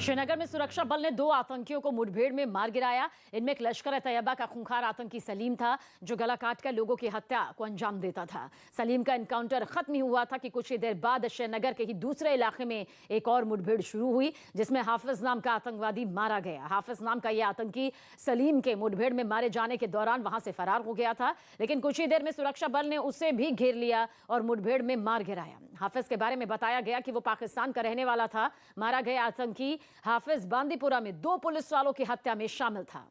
श्रीनगर में सुरक्षा बल ने 2 आतंकियों को मुठभेड़ में मार गिराया। इनमें एक लश्कर-ए-तैयबा का खूंखार आतंकी सलीम था, जो गला काटकर लोगों की हत्या को अंजाम देता था। सलीम का एनकाउंटर खत्म ही हुआ था कि कुछ ही देर बाद श्रीनगर के ही दूसरे इलाके में एक और मुठभेड़ शुरू हुई, जिसमें हाफिज नाम का आतंकवादी मारा गया। हाफिज नाम का यह आतंकी सलीम के मुठभेड़ में मारे जाने के दौरान वहां से फरार हो गया था, लेकिन कुछ ही देर में सुरक्षा बल ने उसे भी घेर लिया और मुठभेड़ में मार गिराया। हाफिज के बारे में बताया गया कि वो पाकिस्तान का रहने वाला था। मारा गया आतंकी हाफिज बांदीपुरा में 2 पुलिस वालों की हत्या में शामिल था।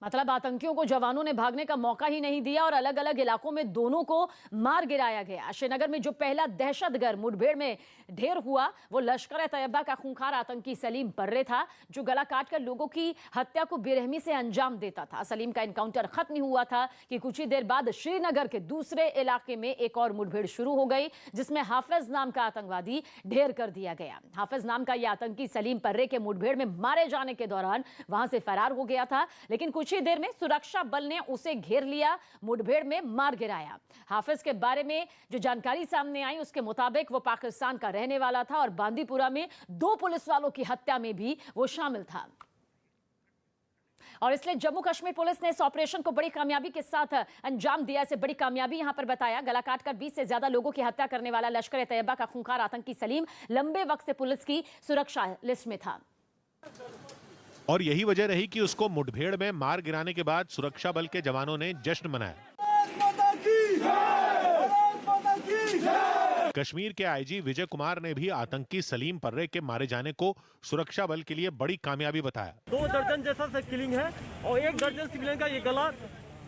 मतलब आतंकियों को जवानों ने भागने का मौका ही नहीं दिया और अलग अलग इलाकों में दोनों को मार गिराया गया। श्रीनगर में जो पहला दहशतगर्द मुठभेड़ में ढेर हुआ, वो लश्कर-ए-तैयबा का खूंखार आतंकी सलीम पर्रे था, जो गला काटकर लोगों की हत्या को बेरहमी से अंजाम देता था। सलीम का एनकाउंटर खत्म ही हुआ था कि कुछ ही देर बाद श्रीनगर के दूसरे इलाके में एक और मुठभेड़ शुरू हो गई, जिसमें हाफिज नाम का आतंकवादी ढेर कर दिया गया। हाफिज नाम का यह आतंकी सलीम पर्रे के मुठभेड़ में मारे जाने के दौरान वहां से फरार हो गया था, लेकिन कुछ ही देर में सुरक्षा बल ने उसे घेर लिया, मुठभेड़ में मार गिराया। हाफिज के बारे में जो जानकारी सामने आई, उसके मुताबिक वो पाकिस्तान का रहने वाला था और बांदीपुरा में 2 पुलिस वालों की हत्या में भी वो शामिल था। और इसलिए जम्मू कश्मीर पुलिस ने इस ऑपरेशन को बड़ी कामयाबी के साथ अंजाम दिया। इसे बड़ी कामयाबी यहां पर बताया। गला काटकर 20 से ज्यादा लोगों की हत्या करने वाला लश्कर-ए-तैयबा का खूंखार आतंकी सलीम लंबे वक्त से पुलिस की सुरक्षा लिस्ट में था। और यही वजह रही कि उसको मुठभेड़ में मार गिराने के बाद सुरक्षा बल के जवानों ने जश्न मनाया। कश्मीर के आईजी विजय कुमार ने भी आतंकी सलीम पर्रे के मारे जाने को सुरक्षा बल के लिए बड़ी कामयाबी बताया। 2 दर्जन जैसा किलिंग है और 1 दर्जन सिविलियन का ये गला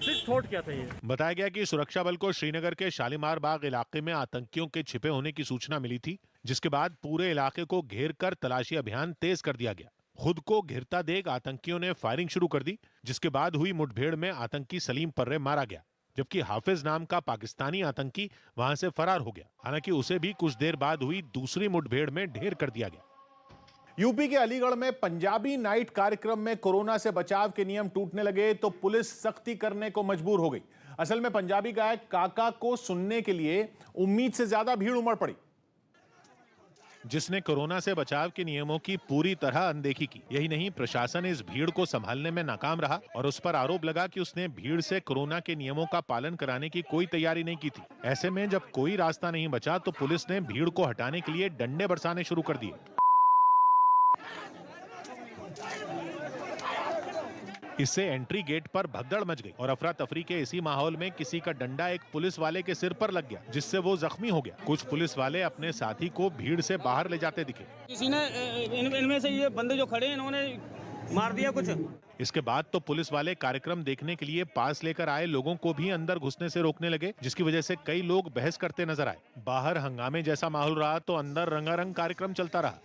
छोड़ किया था। ये बताया गया कि सुरक्षा बल को श्रीनगर के शालीमार बाग इलाके में आतंकियों के छिपे होने की सूचना मिली थी, जिसके बाद पूरे इलाके को घेर कर तलाशी अभियान तेज कर दिया गया। खुद को घिरता देख आतंकियों ने फायरिंग शुरू कर दी, जिसके बाद हुई मुठभेड़ में आतंकी सलीम पर्रे मारा गया, जबकि हाफिज नाम का पाकिस्तानी आतंकी वहां से फरार हो गया। हालांकि उसे भी कुछ देर बाद हुई दूसरी मुठभेड़ में ढेर कर दिया गया। यूपी के अलीगढ़ में पंजाबी नाइट कार्यक्रम में कोरोना से बचाव के नियम टूटने लगे तो पुलिस सख्ती करने को मजबूर हो गई। असल में पंजाबी गायक काका को सुनने के लिए उम्मीद से ज्यादा भीड़ उमड़ पड़ी, जिसने कोरोना से बचाव के नियमों की पूरी तरह अनदेखी की। यही नहीं, प्रशासन इस भीड़ को संभालने में नाकाम रहा और उस पर आरोप लगा कि उसने भीड़ से कोरोना के नियमों का पालन कराने की कोई तैयारी नहीं की थी। ऐसे में जब कोई रास्ता नहीं बचा तो पुलिस ने भीड़ को हटाने के लिए डंडे बरसाने शुरू कर दिए। इससे एंट्री गेट पर भगदड़ मच गई और अफरा तफरी के इसी माहौल में किसी का डंडा एक पुलिस वाले के सिर पर लग गया, जिससे वो जख्मी हो गया। कुछ पुलिस वाले अपने साथी को भीड़ से बाहर ले जाते दिखे। किसी ने इनमें से ये बंदे जो खड़े हैं, इन्होंने मार दिया कुछ। इसके बाद तो पुलिस वाले कार्यक्रम देखने के लिए पास लेकर आए लोगों को भी अंदर घुसने से रोकने लगे, जिसकी वजह से कई लोग बहस करते नजर आए। बाहर हंगामे जैसा माहौल रहा तो अंदर रंगारंग कार्यक्रम चलता रहा।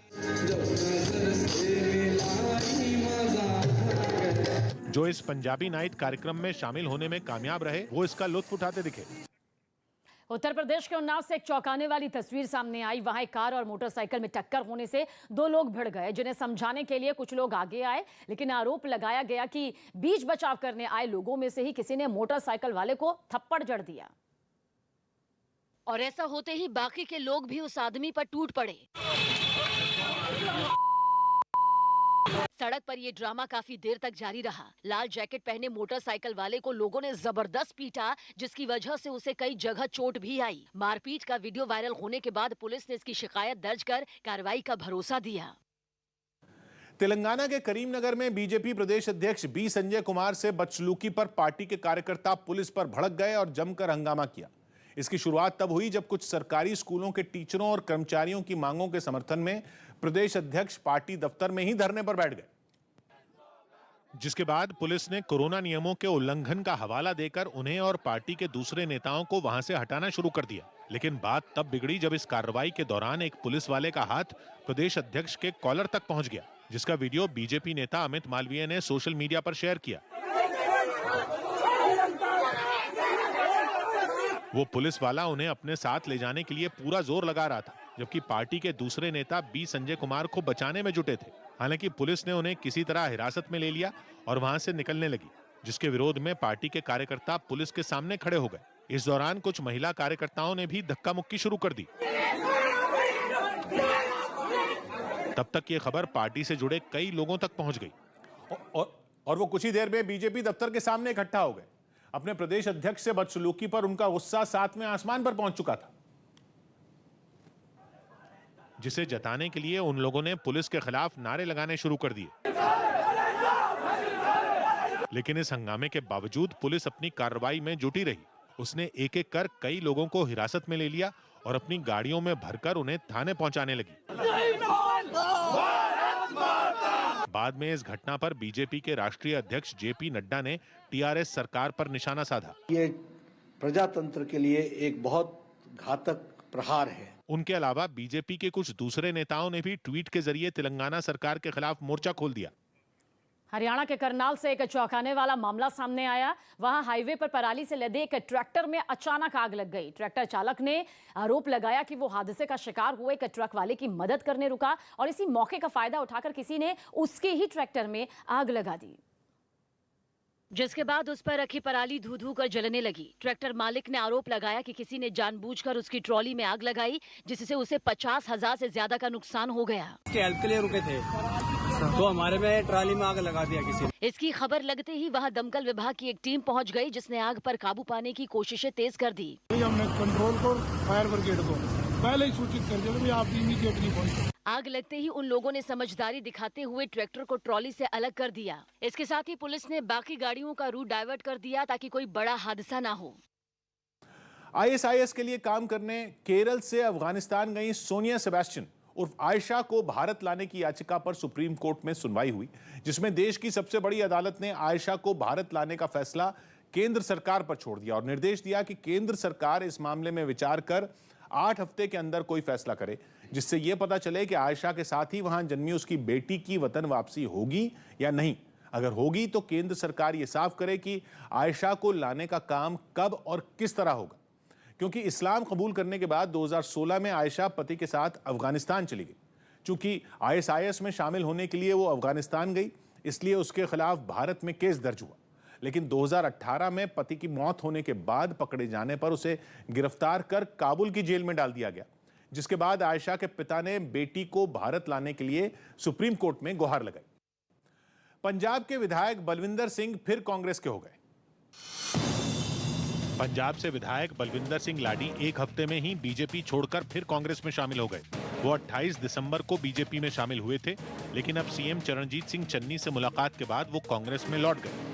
जो इस पंजाबी नाइट कार्यक्रम में शामिल होने में कामयाब रहे, वो इसका लुत्फ उठाते दिखे। उत्तर प्रदेश के उन्नाव से एक चौंकाने वाली तस्वीर सामने आई। वहां एक कार और मोटरसाइकिल में टक्कर होने से 2 लोग भिड़ गए, जिन्हें समझाने के लिए कुछ लोग आगे आए, लेकिन आरोप लगाया गया कि बीच बचाव करने आए लोगों में से ही किसी ने मोटरसाइकिल वाले को थप्पड़ जड़ दिया। और ऐसा होते ही बाकी के लोग भी उस आदमी पर टूट पड़े। सड़क पर ये ड्रामा काफी देर तक जारी रहा। लाल जैकेट पहने मोटरसाइकिल वाले को लोगों ने जबरदस्त पीटा, जिसकी वजह से उसे कई जगह चोट भी आई। मारपीट का वीडियो वायरल होने के बाद पुलिस ने इसकी शिकायत दर्ज कर कार्रवाई का भरोसा दिया। तेलंगाना के करीमनगर में बीजेपी प्रदेश अध्यक्ष बी संजय कुमार से बदसलूकी पर पार्टी के कार्यकर्ता पुलिस पर भड़क गए और जमकर हंगामा किया। इसकी शुरुआत तब हुई जब कुछ सरकारी स्कूलों के टीचरों और कर्मचारियों की मांगों के समर्थन में प्रदेश अध्यक्ष पार्टी दफ्तर में ही धरने पर बैठ गए, जिसके बाद पुलिस ने कोरोना नियमों के उल्लंघन का हवाला देकर उन्हें और पार्टी के दूसरे नेताओं को वहां से हटाना शुरू कर दिया। लेकिन बात तब बिगड़ी जब इस कार्रवाई के दौरान एक पुलिस वाले का हाथ प्रदेश अध्यक्ष के कॉलर तक पहुंच गया, जिसका वीडियो बीजेपी नेता अमित मालवीय ने सोशल मीडिया पर शेयर किया। वो पुलिस वाला उन्हें अपने साथ ले जाने के लिए पूरा जोर लगा रहा था, जबकि पार्टी के दूसरे नेता बी संजय कुमार को बचाने में जुटे थे। हालांकि पुलिस ने उन्हें किसी तरह हिरासत में ले लिया और वहां से निकलने लगी, जिसके विरोध में पार्टी के कार्यकर्ता पुलिस के सामने खड़े हो गए। इस दौरान कुछ महिला कार्यकर्ताओं ने भी धक्का मुक्की शुरू कर दी। तब तक ये खबर पार्टी से जुड़े कई लोगों तक पहुंच गई और वो कुछ ही देर में बीजेपी दफ्तर के सामने इकट्ठा हो गए। अपने प्रदेश अध्यक्ष से बदसलूकी पर उनका गुस्सा सातवें आसमान पर पहुंच चुका था, जिसे जताने के लिए उन लोगों ने पुलिस के खिलाफ नारे लगाने शुरू कर दिए। लेकिन इस हंगामे के बावजूद पुलिस अपनी कार्रवाई में जुटी रही। उसने एक एक कर कई लोगों को हिरासत में ले लिया और अपनी गाड़ियों में भरकर उन्हें थाने पहुंचाने लगी। बाद में इस घटना पर बीजेपी के राष्ट्रीय अध्यक्ष जेपी नड्डा ने टीआरएस सरकार पर निशाना साधा। ये प्रजातंत्र के लिए एक बहुत घातक प्रहार है। उनके अलावा बीजेपी के कुछ दूसरे नेताओं ने भी ट्वीट के जरिए तेलंगाना सरकार के खिलाफ मोर्चा खोल दिया। हरियाणा के करनाल से एक चौंकाने वाला मामला सामने आया। वहां हाईवे पर पराली से लदे एक ट्रैक्टर में अचानक आग लग गई। ट्रैक्टर चालक ने आरोप लगाया कि वो हादसे का शिकार हुए एक ट्रक वाले की मदद करने रुका और इसी मौके का फायदा उठाकर किसी ने उसके ही ट्रैक्टर में आग लगा दी, जिसके बाद उस पर रखी पराली धू धू कर जलने लगी। ट्रैक्टर मालिक ने आरोप लगाया कि किसी ने जानबूझकर उसकी ट्रॉली में आग लगाई, जिससे उसे 50,000 से ज्यादा का नुकसान हो गया। हेल्प के लिए रुके थे तो हमारे में ट्रॉली में आग लगा दिया किसी ने। इसकी खबर लगते ही वहां दमकल विभाग की एक टीम पहुंच गई, जिसने आग पर काबू पाने की कोशिशें तेज कर दी। हमने कंट्रोल को फायर ब्रिगेड को पहले ही सूचित कर दिया कि आप इमीडिएटली पहुंचे। आग लगते ही उन लोगों ने समझदारी दिखाते हुए ट्रैक्टर को ट्रॉली से अलग कर दिया। इसके साथ ही पुलिस ने बाकी गाड़ियों का रूट डाइवर्ट कर दिया ताकि कोई बड़ा हादसा ना हो। आईएसआईएस के लिए काम करने केरल से अफगानिस्तान गई सोनिया सेबेस्टियन उर्फ आयशा को भारत लाने की याचिका पर सुप्रीम कोर्ट में सुनवाई हुई, जिसमें देश की सबसे बड़ी अदालत ने आयशा को भारत लाने का फैसला केंद्र सरकार पर छोड़ दिया और निर्देश दिया कि केंद्र सरकार इस मामले में विचार कर 8 हफ्ते के अंदर कोई फैसला करे, जिससे यह पता चले कि आयशा के साथ ही वहां जन्मी उसकी बेटी की वतन वापसी होगी या नहीं। अगर होगी तो केंद्र सरकार यह साफ करे कि आयशा को लाने का काम कब और किस तरह होगा, क्योंकि इस्लाम कबूल करने के बाद 2016 में आयशा पति के साथ अफगानिस्तान चली गई। चूंकि आईएसआईएस में शामिल होने के लिए वो अफगानिस्तान गई, इसलिए उसके खिलाफ भारत में केस दर्ज हुआ। लेकिन 2018 में पति की मौत होने के बाद पकड़े जाने पर उसे गिरफ्तार कर काबुल की जेल में डाल दिया गया, जिसके बाद आयशा के पिता ने बेटी को भारत लाने के लिए सुप्रीम कोर्ट में गुहार लगाई। पंजाब के विधायक बलविंदर सिंह फिर कांग्रेस के हो गए। पंजाब से विधायक बलविंदर सिंह लाडी एक हफ्ते में ही बीजेपी छोड़कर फिर कांग्रेस में शामिल हो गए। वो 28 दिसंबर को बीजेपी में शामिल हुए थे, लेकिन अब सीएम चरणजीत सिंह चन्नी से मुलाकात के बाद वो कांग्रेस में लौट गए।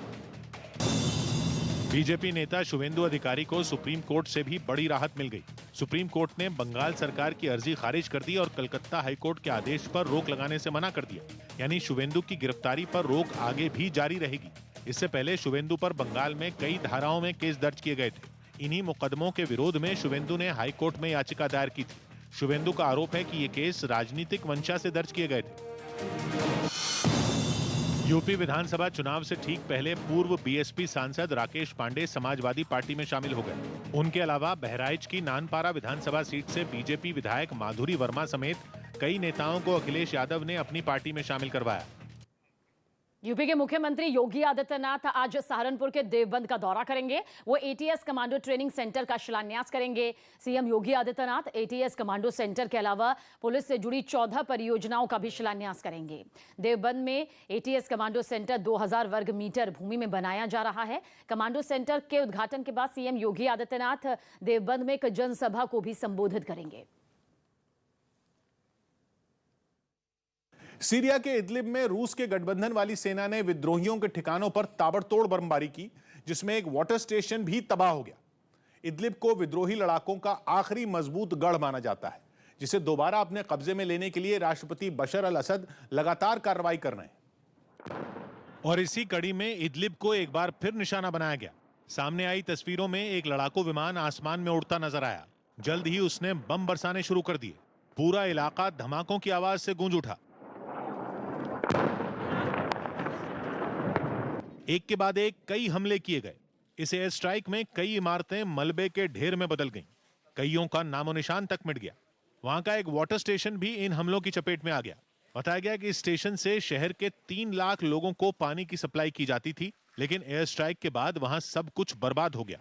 बीजेपी नेता शुवेंदु अधिकारी को सुप्रीम कोर्ट से भी बड़ी राहत मिल गई। सुप्रीम कोर्ट ने बंगाल सरकार की अर्जी खारिज कर दी और कलकत्ता हाईकोर्ट के आदेश पर रोक लगाने से मना कर दिया, यानी शुवेंदु की गिरफ्तारी पर रोक आगे भी जारी रहेगी। इससे पहले शुवेंदु पर बंगाल में कई धाराओं में केस दर्ज किए गए थे। इन्हीं मुकदमों के विरोध में शुवेंदु ने हाईकोर्ट में याचिका दायर की थी। शुवेंदु का आरोप है कि ये केस राजनीतिक मंशा से दर्ज किए गए थे। यूपी विधानसभा चुनाव से ठीक पहले पूर्व बीएसपी सांसद राकेश पांडे समाजवादी पार्टी में शामिल हो गए। उनके अलावा बहराइच की नानपारा विधानसभा सीट से बीजेपी विधायक माधुरी वर्मा समेत कई नेताओं को अखिलेश यादव ने अपनी पार्टी में शामिल करवाया। यूपी के मुख्यमंत्री योगी आदित्यनाथ आज सहारनपुर के देवबंद का दौरा करेंगे। वो एटीएस कमांडो ट्रेनिंग सेंटर का शिलान्यास करेंगे। CM Yogi Adityanath ATS commando centre के अलावा पुलिस से जुड़ी 14 परियोजनाओं का भी शिलान्यास करेंगे। देवबंद में एटीएस कमांडो सेंटर 2000 वर्ग मीटर भूमि में बनाया जा रहा है। कमांडो सेंटर के उद्घाटन के बाद सीएम योगी आदित्यनाथ देवबंद में एक जनसभा को भी संबोधित करेंगे। सीरिया के इदलिब में रूस के गठबंधन वाली सेना ने विद्रोहियों के ठिकानों पर ताबड़तोड़ बमबारी की, जिसमें एक वाटर स्टेशन भी तबाह हो गया। इदलिब को विद्रोही लड़ाकों का आखिरी मजबूत गढ़ माना जाता है, जिसे दोबारा अपने कब्जे में लेने के लिए राष्ट्रपति बशर अल असद लगातार कार्रवाई कर रहे हैं। और इसी कड़ी में इदलिब को एक बार फिर निशाना बनाया गया। सामने आई तस्वीरों में एक लड़ाकू विमान आसमान में उड़ता नजर आया। जल्द ही उसने बम बरसाने शुरू कर दिए। पूरा इलाका धमाकों की आवाज से गूंज उठा। एक के बाद एक कई हमले किए गए। इस एयर स्ट्राइक में कई इमारतें मलबे के ढेर में बदल गईं। कईयों का नामो निशान तक मिट गया। वहां का एक वाटर स्टेशन भी इन हमलों की चपेट में आ गया। बताया गया कि इस स्टेशन से शहर के 3 लाख लोगों को पानी की सप्लाई की जाती थी, लेकिन एयर स्ट्राइक के बाद वहां सब कुछ बर्बाद हो गया।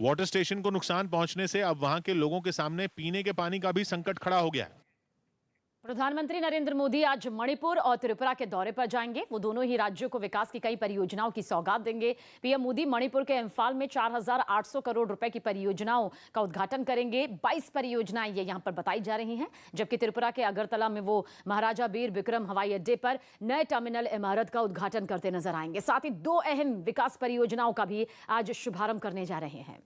वाटर स्टेशन को नुकसान पहुंचने से अब वहां के लोगों के सामने पीने के पानी का भी संकट खड़ा हो गया है। प्रधानमंत्री नरेंद्र मोदी आज मणिपुर और त्रिपुरा के दौरे पर जाएंगे। वो दोनों ही राज्यों को विकास की कई परियोजनाओं की सौगात देंगे। पीएम मोदी मणिपुर के इंफाल में 4,800 करोड़ रुपए की परियोजनाओं का उद्घाटन करेंगे। 22 परियोजनाएं ये यहां पर बताई जा रही हैं, जबकि त्रिपुरा के अगरतला में वो महाराजा बीर बिक्रम हवाई अड्डे पर नए टर्मिनल इमारत का उद्घाटन करते नजर आएंगे। साथ ही 2 अहम विकास परियोजनाओं का भी आज शुभारंभ करने जा रहे हैं।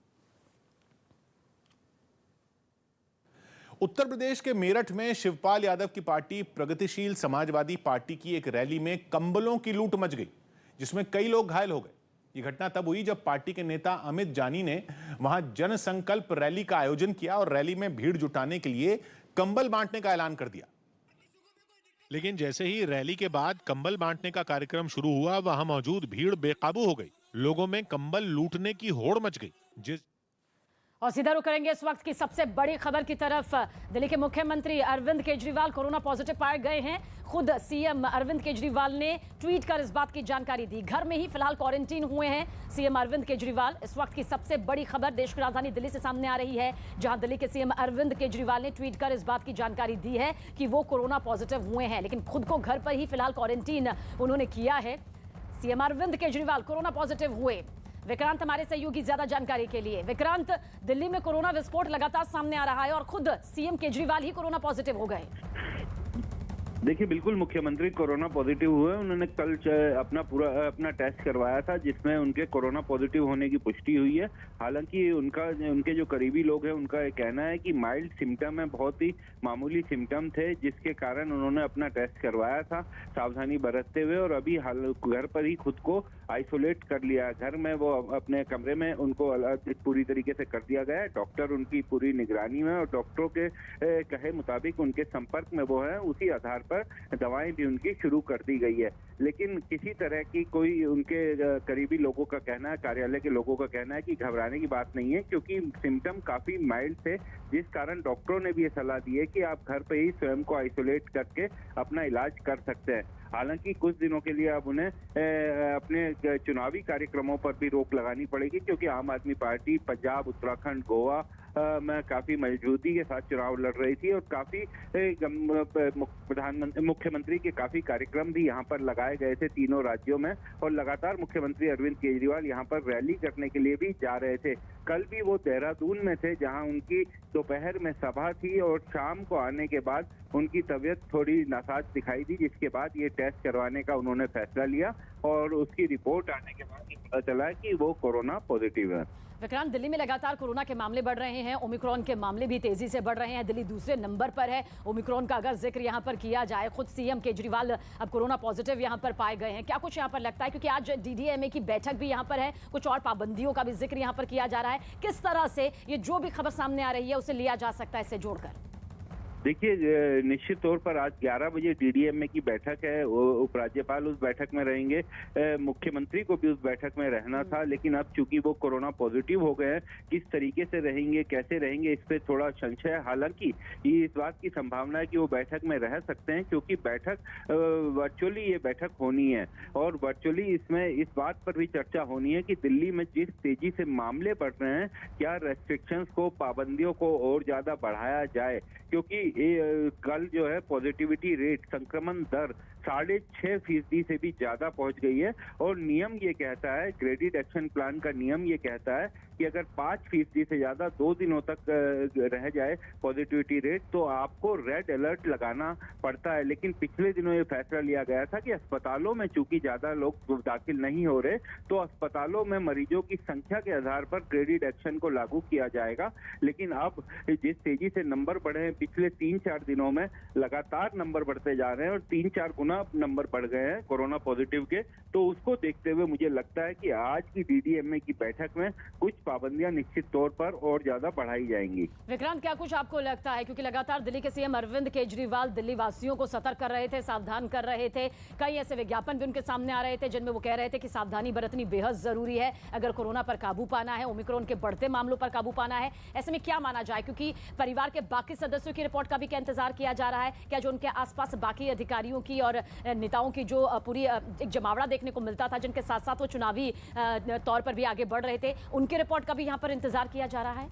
उत्तर प्रदेश के मेरठ में शिवपाल यादव की पार्टी प्रगतिशील समाजवादी पार्टी की एक रैली में कंबलों की लूट मच गई, जिसमें कई लोग घायल हो गए। ये घटना तब हुई जब पार्टी के नेता अमित जानी ने वहां जनसंकल्प रैली का आयोजन किया और रैली में भीड़ जुटाने के लिए कंबल बांटने का ऐलान कर दिया। लेकिन जैसे ही रैली के बाद कंबल बांटने का कार्यक्रम शुरू हुआ, वहां मौजूद भीड़ बेकाबू हो गई। लोगों में कंबल लूटने की होड़ मच गई। और सीधा रुख करेंगे इस वक्त की सबसे बड़ी खबर की तरफ। दिल्ली के मुख्यमंत्री अरविंद केजरीवाल कोरोना पॉजिटिव पाए गए हैं। खुद सीएम अरविंद केजरीवाल ने ट्वीट कर इस बात की जानकारी दी। घर में ही फिलहाल क्वारंटीन हुए हैं सीएम अरविंद केजरीवाल। इस वक्त की सबसे बड़ी खबर देश की राजधानी दिल्ली से सामने आ रही है, जहां दिल्ली के सीएम अरविंद केजरीवाल ने ट्वीट कर इस बात की जानकारी दी है कि वो कोरोना पॉजिटिव हुए हैं, लेकिन खुद को घर पर ही फिलहाल क्वारंटीन उन्होंने किया है। CM Arvind Kejriwal corona positive हुए। विक्रांत हमारे सहयोगी ज्यादा जानकारी के लिए। विक्रांत, दिल्ली में कोरोना विस्फोट लगातार सामने आ रहा है और खुद सीएम केजरीवाल ही कोरोना पॉजिटिव हो गए। देखिए, बिल्कुल मुख्यमंत्री कोरोना पॉजिटिव हुए। उन्होंने कल अपना टेस्ट करवाया था, जिसमें उनके कोरोना पॉजिटिव होने की पुष्टि हुई है। हालांकि उनके जो करीबी लोग हैं, उनका कहना है कि माइल्ड सिम्टम है, बहुत ही मामूली सिम्टम थे, जिसके कारण उन्होंने अपना टेस्ट करवाया था सावधानी बरतते हुए, और अभी घर पर ही खुद को आइसोलेट कर लिया। घर में वो अपने कमरे में उनको अलग पूरी तरीके से कर दिया गया है। डॉक्टर उनकी पूरी निगरानी में, और डॉक्टरों के कहे मुताबिक उनके संपर्क में वो है, उसी आधार पर दवाएं भी उनकी शुरू कर दी गई है। लेकिन किसी तरह की कोई उनके करीबी लोगों का कहना है, कार्यालय के लोगों का कहना है कि घबराने की बात नहीं है, क्योंकि सिम्टम काफी माइल्ड थे, जिस कारण डॉक्टरों ने भी ये सलाह दी है कि आप घर पे ही स्वयं को आइसोलेट करके अपना इलाज कर सकते हैं। हालांकि कुछ दिनों के लिए अब उन्हें अपने चुनावी कार्यक्रमों पर भी रोक लगानी पड़ेगी, क्योंकि आम आदमी पार्टी पंजाब, उत्तराखंड, गोवा में काफी मजबूती के साथ चुनाव लड़ रही थी, और काफी मुख्यमंत्री के काफी कार्यक्रम भी यहाँ पर लगाए गए थे तीनों राज्यों में, और लगातार मुख्यमंत्री अरविंद केजरीवाल यहाँ पर रैली करने के लिए भी जा रहे थे। कल भी वो देहरादून में थे, जहाँ उनकी दोपहर में सभा थी, और शाम को आने के बाद उनकी तबीयत थोड़ी नासाज दिखाई दी, जिसके बाद ये टेस्ट करवाने का उन्होंने फैसला लिया, और उसकी रिपोर्ट आने के बाद पता चला कि वो कोरोना पॉजिटिव है। विक्रांत, दिल्ली में लगातार कोरोना के मामले बढ़ रहे हैं, ओमिक्रॉन के मामले भी तेजी से बढ़ रहे हैं। दिल्ली दूसरे नंबर पर है। ओमिक्रॉन का अगर जिक्र यहां पर किया जाए, खुद सीएम केजरीवाल अब कोरोना पॉजिटिव यहां पर पाए गए हैं। क्या कुछ यहां पर लगता है, क्योंकि आज डीडीएमए की बैठक भी यहां पर है, कुछ और पाबंदियों का भी जिक्र यहां पर किया जा रहा है। किस तरह से ये जो भी खबर सामने आ रही है उसे लिया जा सकता है इससे जोड़कर? देखिए, निश्चित तौर पर आज 11 बजे डीडीएमए की बैठक है। उपराज्यपाल उस बैठक में रहेंगे, मुख्यमंत्री को भी उस बैठक में रहना था, लेकिन अब चूंकि वो कोरोना पॉजिटिव हो गए हैं, किस तरीके से रहेंगे, कैसे रहेंगे, इस पे थोड़ा संशय है। हालांकि ये इस बात की संभावना है कि वो बैठक में रह सकते हैं, क्योंकि बैठक वर्चुअली ये बैठक होनी है, और वर्चुअली इसमें इस बात पर भी चर्चा होनी है कि दिल्ली में जिस तेजी से मामले बढ़ रहे हैं, क्या रेस्ट्रिक्शंस को, पाबंदियों को और ज्यादा बढ़ाया जाए, क्योंकि कल जो है पॉजिटिविटी रेट, संक्रमण दर 6.5% से भी ज्यादा पहुंच गई है, और नियम ये कहता है, ग्रेडेड एक्शन प्लान का नियम ये कहता है कि अगर 5% से ज्यादा 2 दिनों तक रह जाए पॉजिटिविटी रेट, तो आपको रेड अलर्ट लगाना पड़ता है। लेकिन पिछले दिनों ये फैसला लिया गया था कि अस्पतालों में चूंकि ज्यादा लोग दाखिल नहीं हो रहे, तो अस्पतालों में मरीजों की संख्या के आधार पर ग्रेडेड एक्शन को लागू किया जाएगा। लेकिन अब जिस तेजी से नंबर बढ़े हैं, पिछले 3-4 दिनों में लगातार नंबर बढ़ते जा रहे हैं, और 3-4 गुना नंबर बढ़ गए हैं कोरोना पॉजिटिव के, तो उसको देखते हुए मुझे लगता है कि आज की डीडीएमए की बैठक में कुछ पाबंदियां निश्चित तौर पर और ज्यादा बढ़ाई जाएंगी। विक्रांत, क्या कुछ आपको लगता है, क्योंकि लगातार दिल्ली के सीएम अरविंद केजरीवाल दिल्ली वासियों को सतर्क कर रहे थे, सावधान कर रहे थे, कई ऐसे विज्ञापन भी उनके सामने आ रहे थे जिनमें वो कह रहे थे कि सावधानी बरतनी बेहद जरूरी है अगर कोरोना पर काबू पाना है, ओमिक्रॉन के बढ़ते मामलों पर काबू पाना है। ऐसे में क्या माना जाए, क्योंकि परिवार के बाकी सदस्यों की रिपोर्ट का भी क्या इंतजार किया जा रहा है? क्या जो उनके आसपास बाकी अधिकारियों की और नेताओं की जो पूरी एक जमावड़ा देखने को मिलता था, जिनके साथ साथ वो चुनावी तौर पर भी आगे बढ़ रहे थे, उनकी रिपोर्ट का भी यहाँ पर इंतजार किया जा रहा है?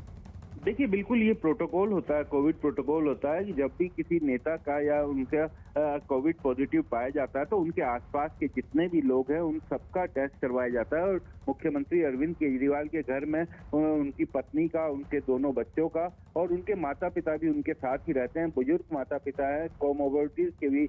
देखिए, बिल्कुल ये प्रोटोकॉल होता है, कोविड प्रोटोकॉल होता है कि जब भी किसी नेता का या उनका कोविड पॉजिटिव पाया जाता है तो उनके आसपास के जितने भी लोग हैं उन सबका टेस्ट करवाया जाता है। और मुख्यमंत्री अरविंद केजरीवाल के घर में उनकी पत्नी का, उनके दोनों बच्चों का और उनके माता पिता भी उनके साथ ही रहते हैं। बुजुर्ग माता पिता है, कोमोर्बिडिटीज के भी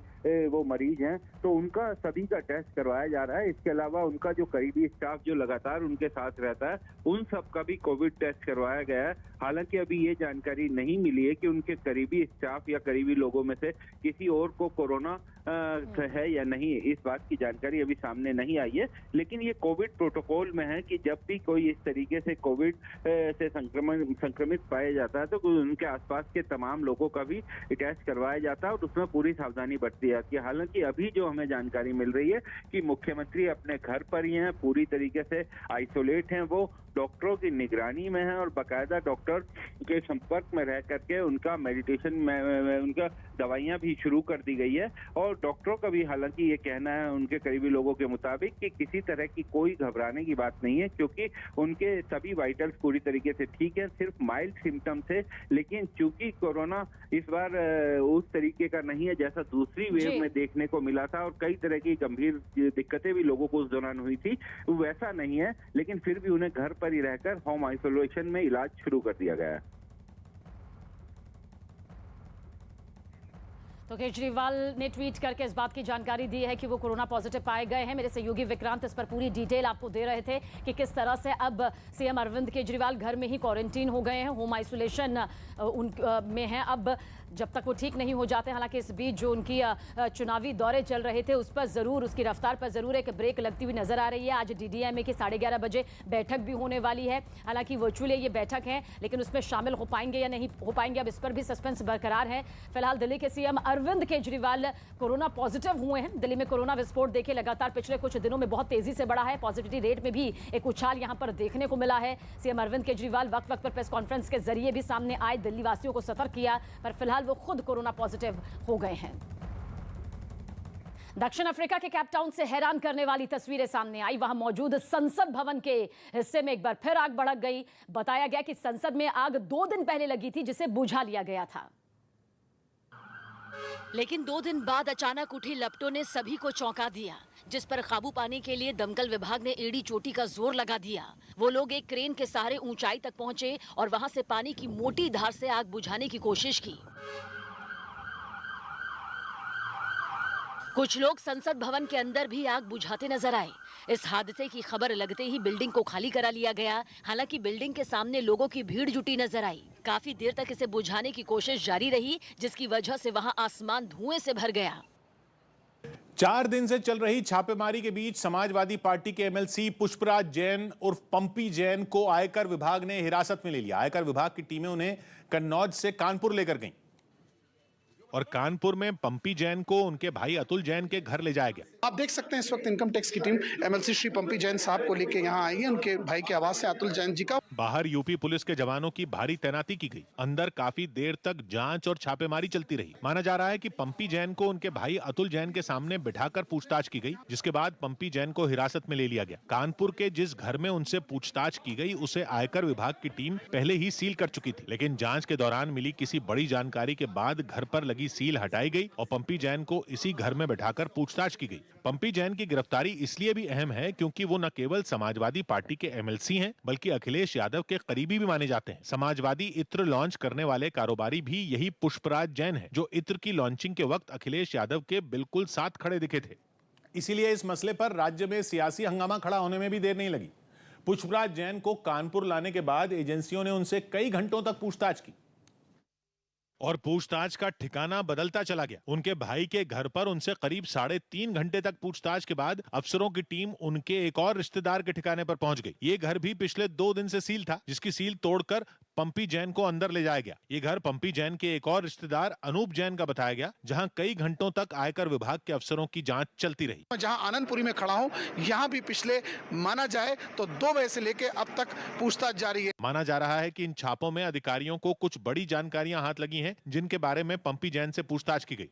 वो मरीज हैं, तो उनका सभी का टेस्ट करवाया जा रहा है। इसके अलावा उनका जो करीबी स्टाफ जो लगातार उनके साथ रहता है, उन सबका भी कोविड टेस्ट करवाया गया है। हालांकि अभी ये जानकारी नहीं मिली है कि उनके करीबी स्टाफ या करीबी लोगों में से किसी और को कोरोना है या नहीं, इस बात की जानकारी अभी सामने नहीं आई है। लेकिन ये कोविड प्रोटोकॉल में है कि जब भी कोई इस तरीके से कोविड से संक्रमित पाया जाता है तो उनके आसपास के तमाम लोगों का भी टेस्ट करवाया जाता है और उसमें पूरी सावधानी बरती जाती है। हालांकि अभी जो हमें जानकारी मिल रही है कि मुख्यमंत्री अपने घर पर ही हैं, पूरी तरीके से आइसोलेट हैं, वो डॉक्टरों की निगरानी में है और बाकायदा डॉक्टर के संपर्क में रह करके उनका मेडिटेशन में उनका दवाइयां भी शुरू कर दी गई है। और डॉक्टरों का भी हालांकि ये कहना है उनके करीबी लोगों के मुताबिक कि किसी तरह की कोई घबराने की बात नहीं है, क्योंकि उनके सभी वाइटल्स पूरी तरीके से ठीक है, सिर्फ माइल्ड सिम्टम्स है। लेकिन चूंकि कोरोना इस बार उस तरीके का नहीं है जैसा दूसरी वेव में देखने को मिला था और कई तरह की गंभीर दिक्कतें भी लोगों को उस दौरान हुई थी, वैसा नहीं है। लेकिन फिर भी उन्हें घर पर ही रहकर होम आइसोलेशन में इलाज शुरू कर दिया गया है। तो केजरीवाल ने ट्वीट करके इस बात की जानकारी दी है कि वो कोरोना पॉजिटिव पाए गए हैं। मेरे सहयोगी विक्रांत इस पर पूरी डिटेल आपको दे रहे थे कि किस तरह से अब सीएम अरविंद केजरीवाल घर में ही क्वारंटीन हो गए हैं, होम आइसोलेशन में हैं अब जब तक वो ठीक नहीं हो जाते। हालांकि इस बीच जो उनकी चुनावी दौरे चल रहे थे उस पर जरूर, उसकी रफ्तार पर जरूर एक ब्रेक लगती हुई नजर आ रही है। आज डीडीएमए की 11:30 बजे बैठक भी होने वाली है। हालांकि वर्चुअली ये बैठक है, लेकिन उसमें शामिल हो पाएंगे या नहीं हो पाएंगे, अब इस पर भी सस्पेंस बरकरार है। फिलहाल दिल्ली के CM Arvind Kejriwal corona positive हुए हैं। दिल्ली में कोरोना विस्फोट देखिए लगातार पिछले कुछ दिनों में बहुत तेजी से बढ़ा है। पॉजिटिविटी रेट में भी एक उछाल यहां पर देखने को मिला है। सीएम अरविंद केजरीवाल वक्त वक्त पर प्रेस कॉन्फ्रेंस के जरिए भी सामने आए, दिल्ली वासियों को सतर्क किया, पर फिलहाल वो खुद कोरोना पॉजिटिव हो गए हैं। दक्षिण अफ्रीका के केप टाउन से हैरान करने वाली तस्वीरें सामने आई। वहां मौजूद संसद भवन के हिस्से में एक बार फिर आग भड़क गई। बताया गया कि संसद में आग 2 दिन पहले लगी थी, जिसे बुझा लिया गया था, लेकिन 2 दिन बाद अचानक उठी लपटों ने सभी को चौंका दिया, जिस पर काबू पाने के लिए दमकल विभाग ने एड़ी चोटी का जोर लगा दिया। वो लोग एक क्रेन के सहारे ऊंचाई तक पहुंचे और वहां से पानी की मोटी धार से आग बुझाने की कोशिश की। कुछ लोग संसद भवन के अंदर भी आग बुझाते नजर आए। इस हादसे की खबर लगते ही बिल्डिंग को खाली करा लिया गया। हालांकि बिल्डिंग के सामने लोगों की भीड़ जुटी नजर आई। काफी देर तक इसे बुझाने की कोशिश जारी रही, जिसकी वजह से वहां आसमान धुएं से भर गया। 4 दिन से चल रही छापेमारी के बीच समाजवादी पार्टी के एमएलसी पुष्पराज जैन उर्फ पंपी जैन को आयकर विभाग ने हिरासत में ले लिया। आयकर विभाग की टीमें उन्हें कन्नौज से कानपुर लेकर गईं और कानपुर में पंपी जैन को उनके भाई अतुल जैन के घर ले जाया गया। आप देख सकते हैं इस वक्त इनकम टैक्स की टीम एमएलसी श्री पंपी जैन साहब को लेकर यहाँ आई है। उनके भाई के आवास से अतुल जैन जी का। बाहर यूपी पुलिस के जवानों की भारी तैनाती की गई। अंदर काफी देर तक जांच और छापेमारी चलती रही। माना जा रहा है कि पंपी जैन को उनके भाई अतुल जैन के सामने बिठाकर पूछताछ की गई, जिसके बाद पंपी जैन को हिरासत में ले लिया गया। कानपुर के जिस घर में उनसे पूछताछ की गई उसे आयकर विभाग की टीम पहले ही सील कर चुकी थी, लेकिन जांच के दौरान मिली किसी बड़ी जानकारी के बाद घर पर लगी सील हटाई गई और पंपी जैन को इसी घर में बैठाकर पूछताछ की गई। पंपी जैन की गिरफ्तारी इसलिए भी अहम है क्योंकि वो न केवल समाजवादी पार्टी के एमएलसी हैं, बल्कि अखिलेश यादव के करीबी भी माने जाते हैं। समाजवादी इत्र लॉन्च करने वाले कारोबारी भी यही पुष्पराज जैन है, जो इत्र की लॉन्चिंग के वक्त अखिलेश यादव के बिल्कुल साथ खड़े दिखे थे। इसीलिए इस मसले पर राज्य में सियासी हंगामा खड़ा होने में भी देर नहीं लगी। पुष्पराज जैन को कानपुर लाने के बाद एजेंसियों ने उनसे कई घंटों तक पूछताछ की और पूछताछ का ठिकाना बदलता चला गया। उनके भाई के घर पर उनसे करीब 3.5 घंटे तक पूछताछ के बाद अफसरों की टीम उनके एक और रिश्तेदार के ठिकाने पर पहुंच गई। ये घर भी पिछले 2 दिन से सील था, जिसकी सील तोड़कर पंपी जैन को अंदर ले जाया गया। ये घर पंपी जैन के एक और रिश्तेदार अनूप जैन का बताया गया, जहां कई घंटों तक आयकर विभाग के अफसरों की जांच चलती रही। जहां आनंदपुरी में खड़ा हूं, यहां भी पिछले माना जाए तो 2 बजे से लेकर अब तक पूछताछ जारी है। माना जा रहा है कि इन छापों में अधिकारियों को कुछ बड़ी जानकारियां हाथ लगी हैं, जिनके बारे में पंपी जैन से पूछताछ की गई।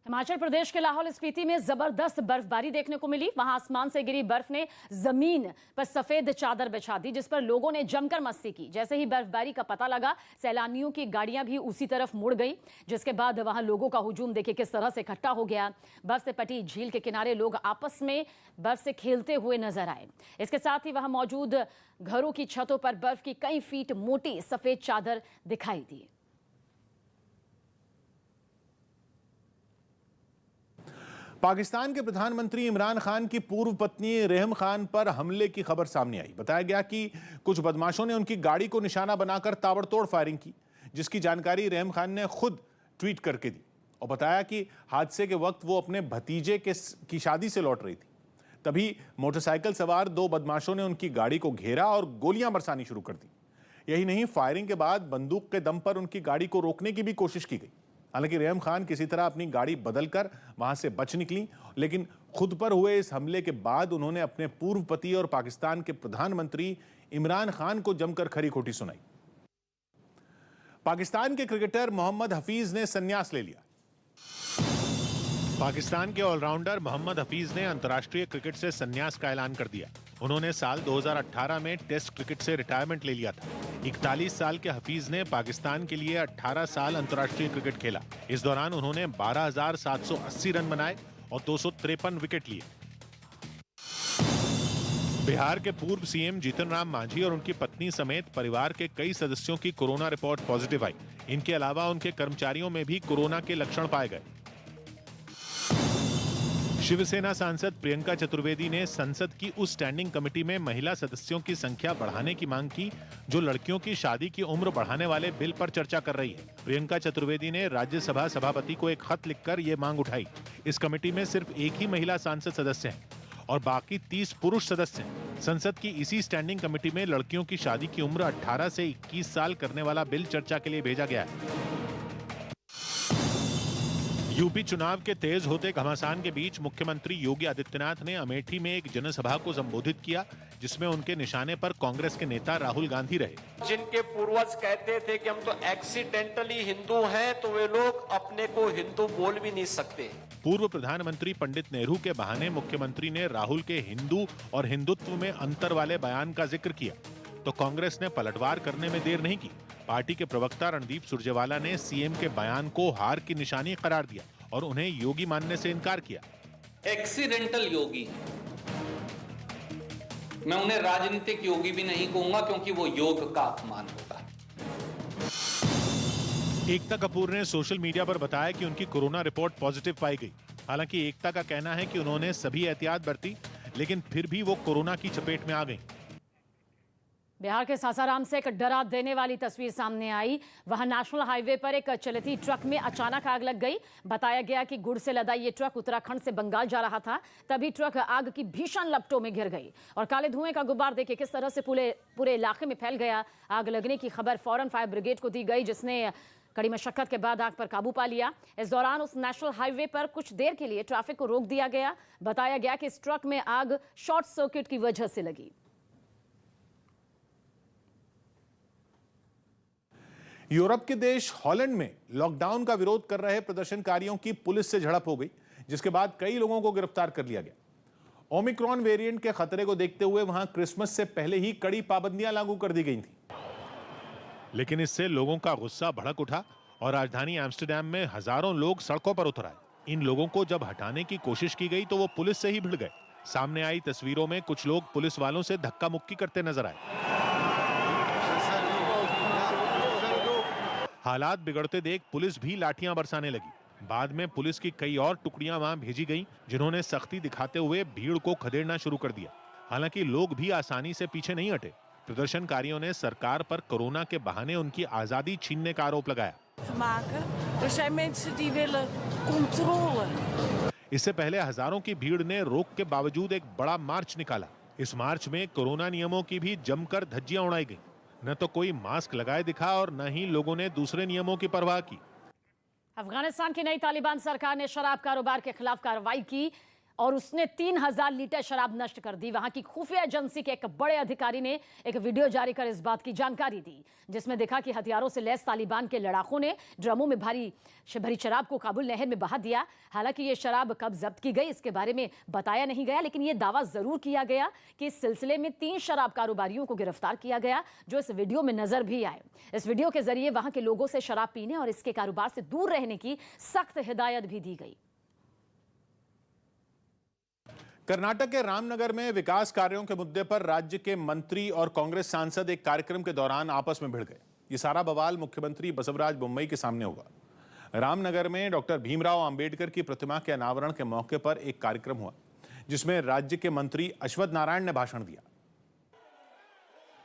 हिमाचल प्रदेश के लाहौल स्पीति में जबरदस्त बर्फबारी देखने को मिली। वहां आसमान से गिरी बर्फ ने जमीन पर सफेद चादर बिछा दी, जिस पर लोगों ने जमकर मस्ती की। जैसे ही बर्फबारी का पता लगा, सैलानियों की गाड़ियां भी उसी तरफ मुड़ गई, जिसके बाद वहां लोगों का हुजूम देखिए किस तरह से इकट्ठा हो गया। बर्फ से पटी झील के किनारे लोग आपस में बर्फ से खेलते हुए नजर आए। इसके साथ ही वहां मौजूद घरों की छतों पर बर्फ की कई फीट मोटी सफेद चादर दिखाई दी। पाकिस्तान के प्रधानमंत्री इमरान खान की पूर्व पत्नी रेहम खान पर हमले की खबर सामने आई। बताया गया कि कुछ बदमाशों ने उनकी गाड़ी को निशाना बनाकर ताबड़तोड़ फायरिंग की, जिसकी जानकारी रेहम खान ने खुद ट्वीट करके दी और बताया कि हादसे के वक्त वो अपने भतीजे की शादी से लौट रही थी। तभी मोटरसाइकिल सवार 2 बदमाशों ने उनकी गाड़ी को घेरा और गोलियां बरसानी शुरू कर दी। यही नहीं, फायरिंग के बाद बंदूक के दम पर उनकी गाड़ी को रोकने की भी कोशिश की गई। हालांकि रेहम खान किसी तरह अपनी गाड़ी बदलकर वहां से बच निकली, लेकिन खुद पर हुए इस हमले के बाद उन्होंने अपने पूर्व पति और पाकिस्तान के प्रधानमंत्री इमरान खान को जमकर खरी खोटी सुनाई। पाकिस्तान के क्रिकेटर मोहम्मद हफीज ने संन्यास ले लिया। पाकिस्तान के ऑलराउंडर मोहम्मद हफीज ने अंतर्राष्ट्रीय क्रिकेट से संन्यास का ऐलान कर दिया। उन्होंने साल 2018 में टेस्ट क्रिकेट से रिटायरमेंट ले लिया था। 41 साल के हफीज ने पाकिस्तान के लिए 18 साल अंतर्राष्ट्रीय क्रिकेट खेला। इस दौरान उन्होंने 12,780 रन बनाए और 253 विकेट लिए। बिहार के पूर्व सीएम जीतन राम मांझी और उनकी पत्नी समेत परिवार के कई सदस्यों की कोरोना रिपोर्ट पॉजिटिव आई। इनके अलावा उनके कर्मचारियों में भी कोरोना के लक्षण पाए गए। शिवसेना सांसद प्रियंका चतुर्वेदी ने संसद की उस स्टैंडिंग कमेटी में महिला सदस्यों की संख्या बढ़ाने की मांग की, जो लड़कियों की शादी की उम्र बढ़ाने वाले बिल पर चर्चा कर रही है। प्रियंका चतुर्वेदी ने राज्यसभा सभापति को एक खत लिखकर यह मांग उठाई। इस कमेटी में सिर्फ एक ही महिला सांसद सदस्य हैं और बाकी 30 पुरुष सदस्य हैं। संसद की इसी स्टैंडिंग कमेटी में लड़कियों की शादी की उम्र 18 से 21 साल करने वाला बिल चर्चा के लिए भेजा गया है। यूपी चुनाव के तेज होते घमासान के बीच मुख्यमंत्री योगी आदित्यनाथ ने अमेठी में एक जनसभा को संबोधित किया, जिसमें उनके निशाने पर कांग्रेस के नेता राहुल गांधी रहे। जिनके पूर्वज कहते थे कि हम तो एक्सीडेंटली हिंदू हैं, तो वे लोग अपने को हिंदू बोल भी नहीं सकते। पूर्व प्रधानमंत्री पंडित नेहरू के बहाने मुख्यमंत्री ने राहुल के हिंदू और हिंदुत्व में अंतर वाले बयान का जिक्र किया, तो कांग्रेस ने पलटवार करने में देर नहीं की। पार्टी के प्रवक्ता रणदीप सुरजेवाला ने सीएम के बयान को हार की निशानी करार दिया और उन्हें योगी मानने से इनकार किया। एक्सीडेंटल योगी, मैं उन्हें राजनीतिक योगी भी नहीं कहूंगा, क्योंकि वो योग का अपमान होगा। एकता कपूर ने सोशल मीडिया पर बताया कि उनकी कोरोना रिपोर्ट पॉजिटिव पाई गई। हालांकि एकता का कहना है कि उन्होंने सभी एहतियात बरती, लेकिन फिर भी वो कोरोना की चपेट में आ गई। बिहार के सासाराम से एक डरा देने वाली तस्वीर सामने आई। वहां नेशनल हाईवे पर एक चलती ट्रक में अचानक आग लग गई। बताया गया कि गुड़ से लदा ये ट्रक उत्तराखंड से बंगाल जा रहा था। तभी ट्रक आग की भीषण लपटों में घिर गई और काले धुएं का गुब्बार देखिए किस तरह से पूरे इलाके में फैल गया। आग लगने की खबर फौरन फायर ब्रिगेड को दी गई, जिसने कड़ी मशक्कत के बाद आग पर काबू पा लिया। इस दौरान उस नेशनल हाईवे पर कुछ देर के लिए ट्रैफिक को रोक दिया गया। बताया गया कि इस ट्रक में आग शॉर्ट सर्किट की वजह से लगी। यूरोप के देश हॉलैंड में लॉकडाउन का विरोध कर रहे प्रदर्शनकारियों की पुलिस से झड़प हो गई, जिसके बाद कई लोगों को गिरफ्तार कर लिया गया। ओमिक्रॉन वेरिएंट के खतरे को देखते हुए वहां क्रिसमस से पहले ही कड़ी पाबंदियां लागू कर दी गई थी। लेकिन इससे लोगों का गुस्सा भड़क उठा और राजधानी एम्स्टर्डम में हजारों लोग सड़कों पर उतर आए। इन लोगों को जब हटाने की कोशिश की गई तो वो पुलिस से ही भिड़ गए। सामने आई तस्वीरों में कुछ लोग पुलिस वालों से धक्का मुक्की करते नजर आए। हालात बिगड़ते देख पुलिस भी लाठियां बरसाने लगी। बाद में पुलिस की कई और टुकड़ियां वहां भेजी गईं, जिन्होंने सख्ती दिखाते हुए भीड़ को खदेड़ना शुरू कर दिया। हालांकि लोग भी आसानी से पीछे नहीं हटे। प्रदर्शनकारियों ने सरकार पर कोरोना के बहाने उनकी आजादी छीनने का आरोप लगाया। इससे पहले हजारों की भीड़ ने रोक के बावजूद एक बड़ा मार्च निकाला। इस मार्च में कोरोना नियमों की भी जमकर धज्जियां उड़ाई गईं। न तो कोई मास्क लगाए दिखा और न ही लोगों ने दूसरे नियमों की परवाह की। अफगानिस्तान की नई तालिबान सरकार ने शराब कारोबार के खिलाफ कार्रवाई की और उसने 3000 लीटर शराब नष्ट कर दी। वहां की खुफिया एजेंसी के एक बड़े अधिकारी ने एक वीडियो जारी कर इस बात की जानकारी दी, जिसमें देखा कि हथियारों से लैस तालिबान के लड़ाकों ने ड्रमों में भरी शराब को काबुल नहर में बहा दिया। हालांकि ये शराब कब जब्त की गई इसके बारे में बताया नहीं गया, लेकिन ये दावा जरूर किया गया कि इस सिलसिले में 3 शराब कारोबारियों को गिरफ्तार किया गया, जो इस वीडियो में नजर भी आए। इस वीडियो के जरिए वहां के लोगों से शराब पीने और इसके कारोबार से दूर रहने की सख्त हिदायत भी दी गई। कर्नाटक के रामनगर में विकास कार्यों के मुद्दे पर राज्य के मंत्री और कांग्रेस सांसद एक कार्यक्रम के दौरान आपस में भिड़ गए। ये सारा बवाल मुख्यमंत्री बसवराज बोम्मई के सामने होगा। रामनगर में डॉक्टर भीमराव अंबेडकर की प्रतिमा के अनावरण के मौके पर एक कार्यक्रम हुआ, जिसमें राज्य के मंत्री अश्वत्थ नारायण ने भाषण दिया।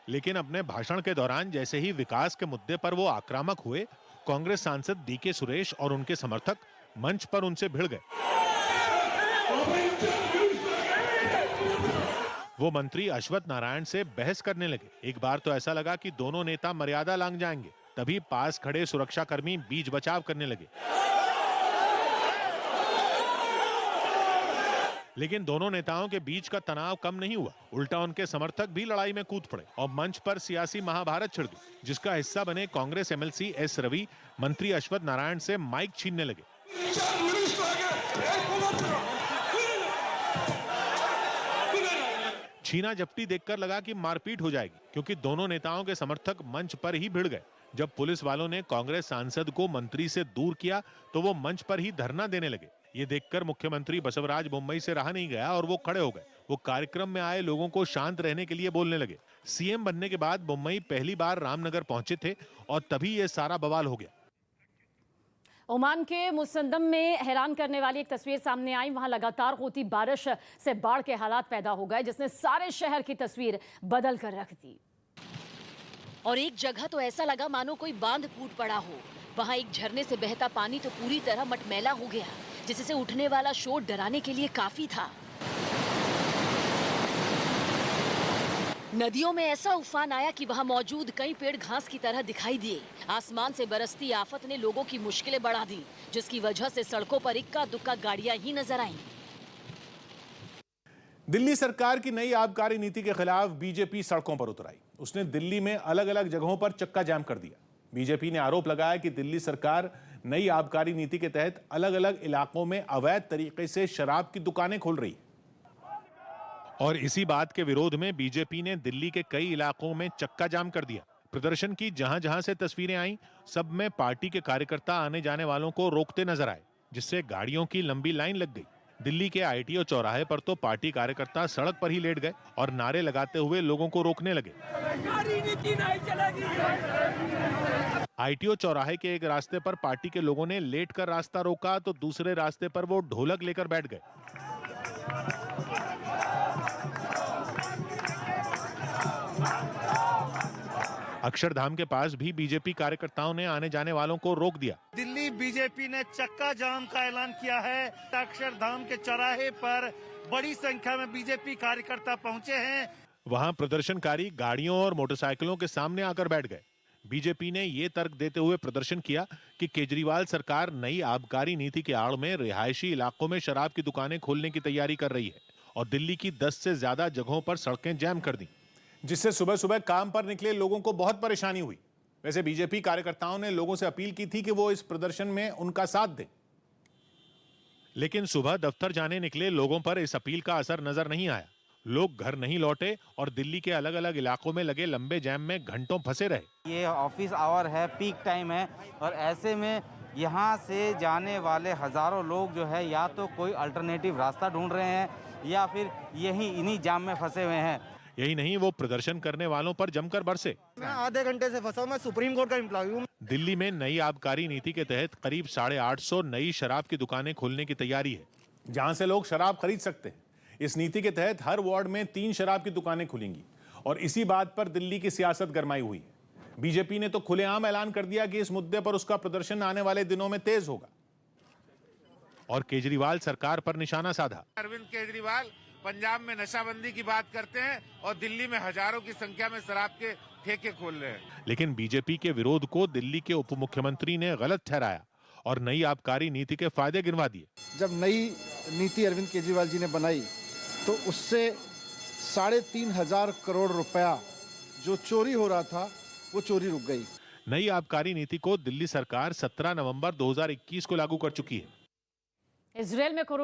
लेकिन अपने भाषण के दौरान जैसे ही विकास के मुद्दे पर वो आक्रामक हुए, कांग्रेस सांसद डीके सुरेश और उनके समर्थक मंच पर उनसे भिड़ गए। वो मंत्री अश्वत्थ नारायण से बहस करने लगे। एक बार तो ऐसा लगा कि दोनों नेता मर्यादा लांघ जाएंगे, तभी पास खड़े सुरक्षाकर्मी बीच बचाव करने लगे। लेकिन दोनों नेताओं के बीच का तनाव कम नहीं हुआ, उल्टा उनके समर्थक भी लड़ाई में कूद पड़े और मंच पर सियासी महाभारत छिड़ गई, जिसका हिस्सा बने कांग्रेस एमएलसी एस रवि मंत्री अश्वत्थ नारायण से माइक छीनने लगे। छीना झपटी देखकर लगा कि मारपीट हो जाएगी, क्योंकि दोनों नेताओं के समर्थक मंच पर ही भिड़ गए। जब पुलिस वालों ने कांग्रेस सांसद को मंत्री से दूर किया तो वो मंच पर ही धरना देने लगे। ये देखकर मुख्यमंत्री बसवराज बोम्मई से रहा नहीं गया और वो खड़े हो गए। वो कार्यक्रम में आए लोगों को शांत रहने के लिए बोलने लगे। सीएम बनने के बाद बोम्मई पहली बार रामनगर पहुंचे थे और तभी ये सारा बवाल हो गया। ओमान के मुसंदम में हैरान करने वाली एक तस्वीर सामने आई। वहां लगातार होती बारिश से बाढ़ के हालात पैदा हो गए, जिसने सारे शहर की तस्वीर बदल कर रख दी। और एक जगह तो ऐसा लगा मानो कोई बांध फूट पड़ा हो। वहां एक झरने से बहता पानी तो पूरी तरह मटमैला हो गया, जिससे उठने वाला शोर डराने के लिए काफी था। नदियों में ऐसा उफान आया कि वहां मौजूद कई पेड़ घास की तरह दिखाई दिए। आसमान से बरसती आफत ने लोगों की मुश्किलें बढ़ा दी, जिसकी वजह से सड़कों पर इक्का दुक्का गाड़ियां ही नजर आईं। दिल्ली सरकार की नई आबकारी नीति के खिलाफ बीजेपी सड़कों पर उतर आई। उसने दिल्ली में अलग अलग जगहों पर चक्का जाम कर दिया। बीजेपी ने आरोप लगाया कि दिल्ली सरकार नई आबकारी नीति के तहत अलग अलग इलाकों में अवैध तरीके से शराब की दुकानें खोल रही है। और इसी बात के विरोध में बीजेपी ने दिल्ली के कई इलाकों में चक्का जाम कर दिया। प्रदर्शन की जहां जहां से तस्वीरें आईं, सब में पार्टी के कार्यकर्ता आने जाने वालों को रोकते नजर आए, जिससे गाड़ियों की लंबी लाइन लग गई। दिल्ली के आईटीओ चौराहे पर तो पार्टी कार्यकर्ता सड़क पर ही लेट गए और नारे लगाते हुए लोगों को रोकने लगे। आईटीओ चौराहे के एक रास्ते पर पार्टी के लोगों ने लेट कर रास्ता रोका तो दूसरे रास्ते पर वो ढोलक लेकर बैठ गए। अक्षरधाम के पास भी बीजेपी कार्यकर्ताओं ने आने जाने वालों को रोक दिया। दिल्ली बीजेपी ने चक्का जाम का ऐलान किया है। अक्षरधाम के चौराहे पर बड़ी संख्या में बीजेपी कार्यकर्ता पहुंचे हैं। वहां प्रदर्शनकारी गाड़ियों और मोटरसाइकिलों के सामने आकर बैठ गए। बीजेपी ने ये तर्क देते हुए प्रदर्शन किया कि केजरीवाल सरकार नई आबकारी नीति के आड़ में रिहायशी इलाकों में शराब की दुकानें खोलने की तैयारी कर रही है और दिल्ली की 10 से ज्यादा जगहों पर सड़कें जैम कर दी, जिससे सुबह सुबह काम पर निकले लोगों को बहुत परेशानी हुई। वैसे बीजेपी कार्यकर्ताओं ने लोगों से अपील की थी कि वो इस प्रदर्शन में उनका साथ दें, लेकिन सुबह दफ्तर जाने निकले लोगों पर इस अपील का असर नजर नहीं आया। लोग घर नहीं लौटे और दिल्ली के अलग अलग इलाकों में लगे लंबे जैम में घंटों फंसे रहे। ये ऑफिस आवर है, पीक टाइम है और ऐसे में यहाँ से जाने वाले हजारों लोग जो है या तो कोई अल्टरनेटिव रास्ता ढूंढ रहे हैं या फिर यही इन्हीं जाम में फंसे हुए हैं। यही नहीं, वो प्रदर्शन करने वालों पर जमकर बरसे। मैं आधे घंटे से फंसा हूं। मैं सुप्रीम कोर्ट का एम्प्लॉय हूं। दिल्ली में नई आबकारी नीति के तहत करीब 850 नई शराब की दुकानें खोलने की तैयारी है, जहां से लोग शराब खरीद सकते हैं। इस नीति के तहत हर वार्ड में 3 शराब की दुकानें खुलेंगी और इसी बात पर दिल्ली की सियासत गरमाई हुई है। बीजेपी ने तो खुलेआम ऐलान कर दिया कि इस मुद्दे पर उसका प्रदर्शन आने वाले दिनों में तेज होगा और केजरीवाल सरकार पर निशाना साधा। अरविंद केजरीवाल पंजाब में नशाबंदी की बात करते हैं और दिल्ली में हजारों की संख्या में शराब के ठेके खोल रहे हैं। लेकिन बीजेपी के विरोध को दिल्ली के उप मुख्यमंत्री ने गलत ठहराया और नई आबकारी नीति के फायदे गिनवा दिए। जब नई नीति अरविंद केजरीवाल जी ने बनाई तो उससे 3,500 करोड़ रुपया जो चोरी हो रहा था वो चोरी रुक गई। नई आबकारी नीति को दिल्ली सरकार 17 नवंबर 2021 को लागू कर चुकी है। इजरायल में कोरोना